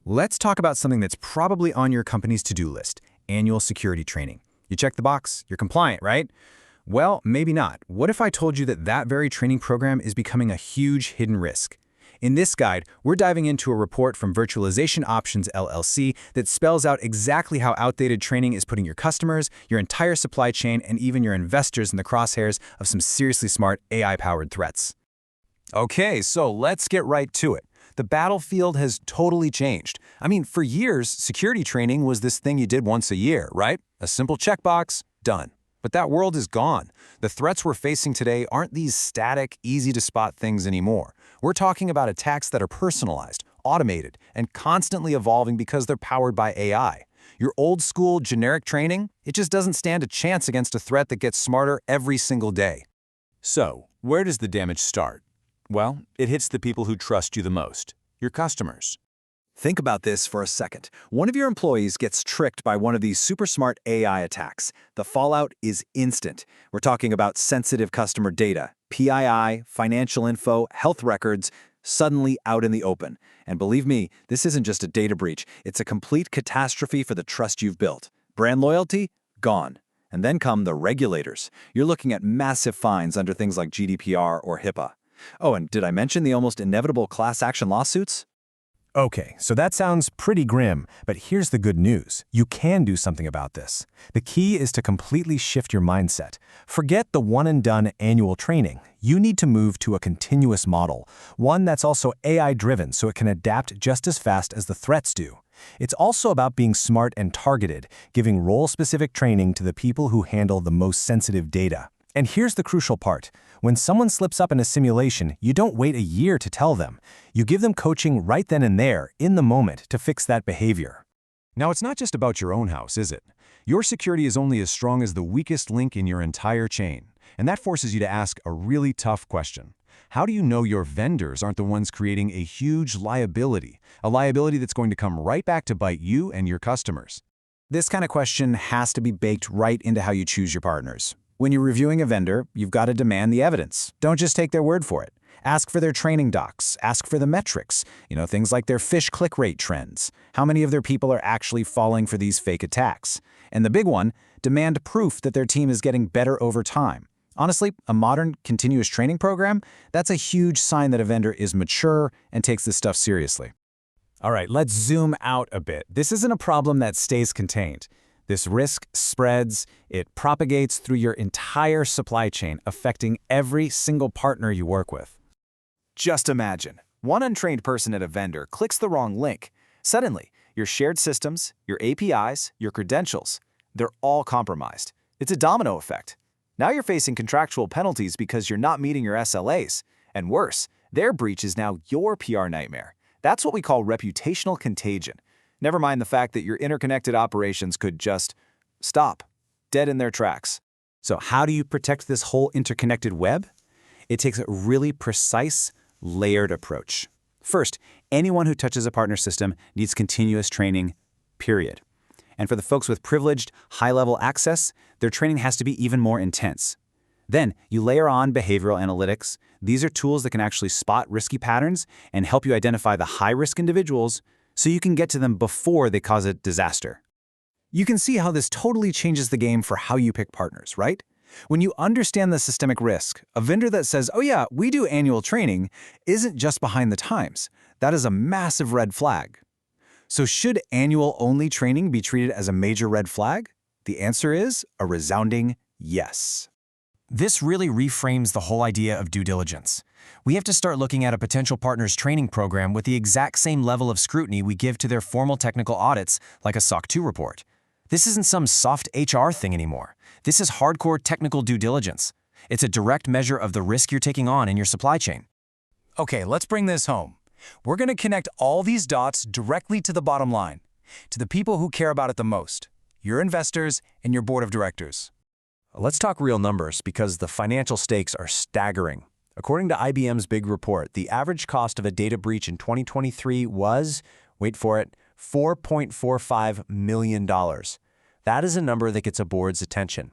Let's talk about something that's probably on your company's to-do list, annual security training. You check the box, you're compliant, right? Well, maybe not. What if I told you that that very training program is becoming a huge hidden risk? In this guide, we're diving into a report from Virtualization Options LLC that spells out exactly how outdated training is putting your customers, your entire supply chain, and even your investors in the crosshairs of some seriously smart AI-powered threats. Okay, so let's get right to it. The battlefield has totally changed. I mean, for years, security training was this thing you did once a year, right? A simple checkbox, done. But that world is gone. The threats we're facing today aren't these static, easy-to-spot things anymore. We're talking about attacks that are personalized, automated, and constantly evolving because they're powered by AI. Your old-school, generic training, it just doesn't stand a chance against a threat that gets smarter every single day. So, where does the damage start? Well, it hits the people who trust you the most, your customers. Think about this for a second. One of your employees gets tricked by one of these super smart AI attacks. The fallout is instant. We're talking about sensitive customer data, PII, financial info, health records, suddenly out in the open. And believe me, this isn't just a data breach. It's a complete catastrophe for the trust you've built. Brand loyalty? Gone. And then come the regulators. You're looking at massive fines under things like GDPR or HIPAA. Oh, and did I mention the almost inevitable class action lawsuits? Okay, so that sounds pretty grim, but here's the good news. You can do something about this. The key is to completely shift your mindset. Forget the one-and-done annual training. You need to move to a continuous model, one that's also AI-driven so it can adapt just as fast as the threats do. It's also about being smart and targeted, giving role-specific training to the people who handle the most sensitive data. And here's the crucial part. When someone slips up in a simulation, you don't wait a year to tell them. You give them coaching right then and there, in the moment, to fix that behavior. Now, it's not just about your own house, is it? Your security is only as strong as the weakest link in your entire chain. And that forces you to ask a really tough question. How do you know your vendors aren't the ones creating a huge liability? A liability that's going to come right back to bite you and your customers. This kind of question has to be baked right into how you choose your partners. When you're reviewing a vendor, you've got to demand the evidence. Don't just take their word for it. Ask for their training docs. Ask for the metrics. Things like their phish click rate trends. How many of their people are actually falling for these fake attacks? And the big one, demand proof that their team is getting better over time. Honestly, a modern, continuous training program, that's a huge sign that a vendor is mature and takes this stuff seriously. All right, let's zoom out a bit. This isn't a problem that stays contained. This risk spreads, it propagates through your entire supply chain, affecting every single partner you work with. Just imagine, one untrained person at a vendor clicks the wrong link. Suddenly, your shared systems, your APIs, your credentials, they're all compromised. It's a domino effect. Now you're facing contractual penalties because you're not meeting your SLAs. And worse, their breach is now your PR nightmare. That's what we call reputational contagion. Never mind the fact that your interconnected operations could just stop, dead in their tracks. So how do you protect this whole interconnected web? It takes a really precise, layered approach. First, anyone who touches a partner system needs continuous training, period. And for the folks with privileged, high-level access, their training has to be even more intense. Then, you layer on behavioral analytics. These are tools that can actually spot risky patterns and help you identify the high-risk individuals so you can get to them before they cause a disaster. You can see how this totally changes the game for how you pick partners, right? When you understand the systemic risk, a vendor that says, oh yeah, we do annual training, isn't just behind the times. That is a massive red flag. So should annual-only training be treated as a major red flag? The answer is a resounding yes. This really reframes the whole idea of due diligence. We have to start looking at a potential partner's training program with the exact same level of scrutiny we give to their formal technical audits, like a SOC 2 report. This isn't some soft HR thing anymore. This is hardcore technical due diligence. It's a direct measure of the risk you're taking on in your supply chain. Okay, let's bring this home. We're going to connect all these dots directly to the bottom line, to the people who care about it the most, your investors and your board of directors. Let's talk real numbers because the financial stakes are staggering. According to IBM's big report, the average cost of a data breach in 2023 was, wait for it, $4.45 million. That is a number that gets a board's attention.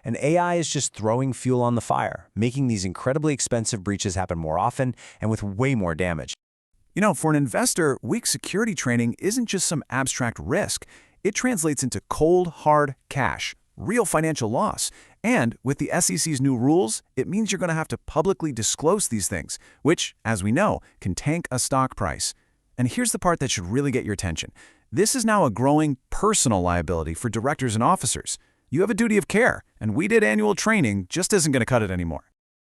And AI is just throwing fuel on the fire, making these incredibly expensive breaches happen more often and with way more damage. For an investor, weak security training isn't just some abstract risk. It translates into cold, hard cash, real financial loss. And with the SEC's new rules, it means you're going to have to publicly disclose these things, which, as we know, can tank a stock price. And here's the part that should really get your attention. This is now a growing personal liability for directors and officers. You have a duty of care, and we did annual training just isn't going to cut it anymore.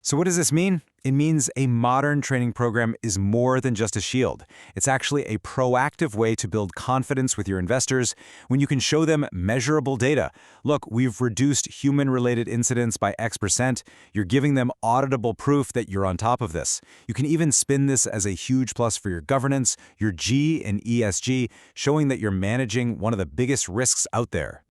So what does this mean? It means a modern training program is more than just a shield. It's actually a proactive way to build confidence with your investors when you can show them measurable data. Look, we've reduced human-related incidents by X%. You're giving them auditable proof that you're on top of this. You can even spin this as a huge plus for your governance, your G and ESG, showing that you're managing one of the biggest risks out there.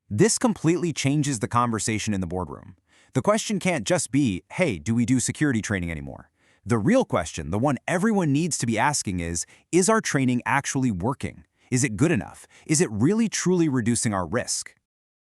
This completely changes the conversation in the boardroom. The question can't just be, hey, do we do security training anymore? The real question, the one everyone needs to be asking is our training actually working? Is it good enough? Is it really truly reducing our risk?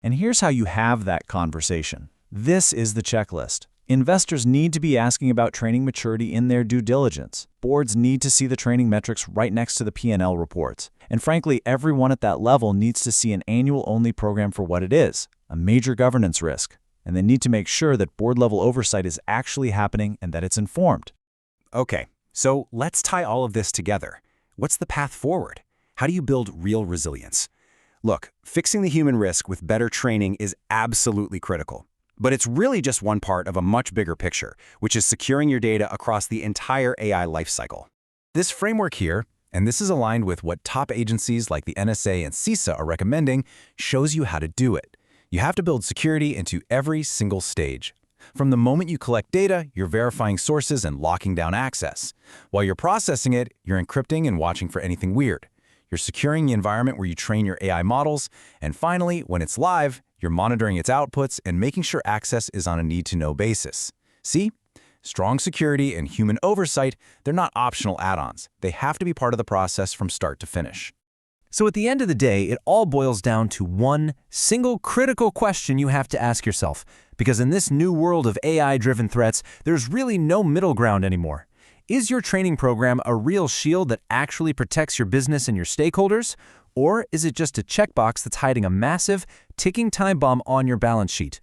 And here's how you have that conversation. This is the checklist. Investors need to be asking about training maturity in their due diligence. Boards need to see the training metrics right next to the P&L reports. And frankly, everyone at that level needs to see an annual-only program for what it is, a major governance risk. And they need to make sure that board-level oversight is actually happening and that it's informed. Okay, so let's tie all of this together. What's the path forward? How do you build real resilience? Look, fixing the human risk with better training is absolutely critical. But it's really just one part of a much bigger picture, which is securing your data across the entire AI lifecycle. This framework here, and this is aligned with what top agencies like the NSA and CISA are recommending, shows you how to do it. You have to build security into every single stage. From the moment you collect data, you're verifying sources and locking down access. While you're processing it, you're encrypting and watching for anything weird. You're securing the environment where you train your AI models. And finally, when it's live, you're monitoring its outputs and making sure access is on a need-to-know basis. See? Strong security and human oversight, they're not optional add-ons. They have to be part of the process from start to finish. So at the end of the day, it all boils down to one single critical question you have to ask yourself. Because in this new world of AI-driven threats, there's really no middle ground anymore. Is your training program a real shield that actually protects your business and your stakeholders? Or is it just a checkbox that's hiding a massive, ticking time bomb on your balance sheet?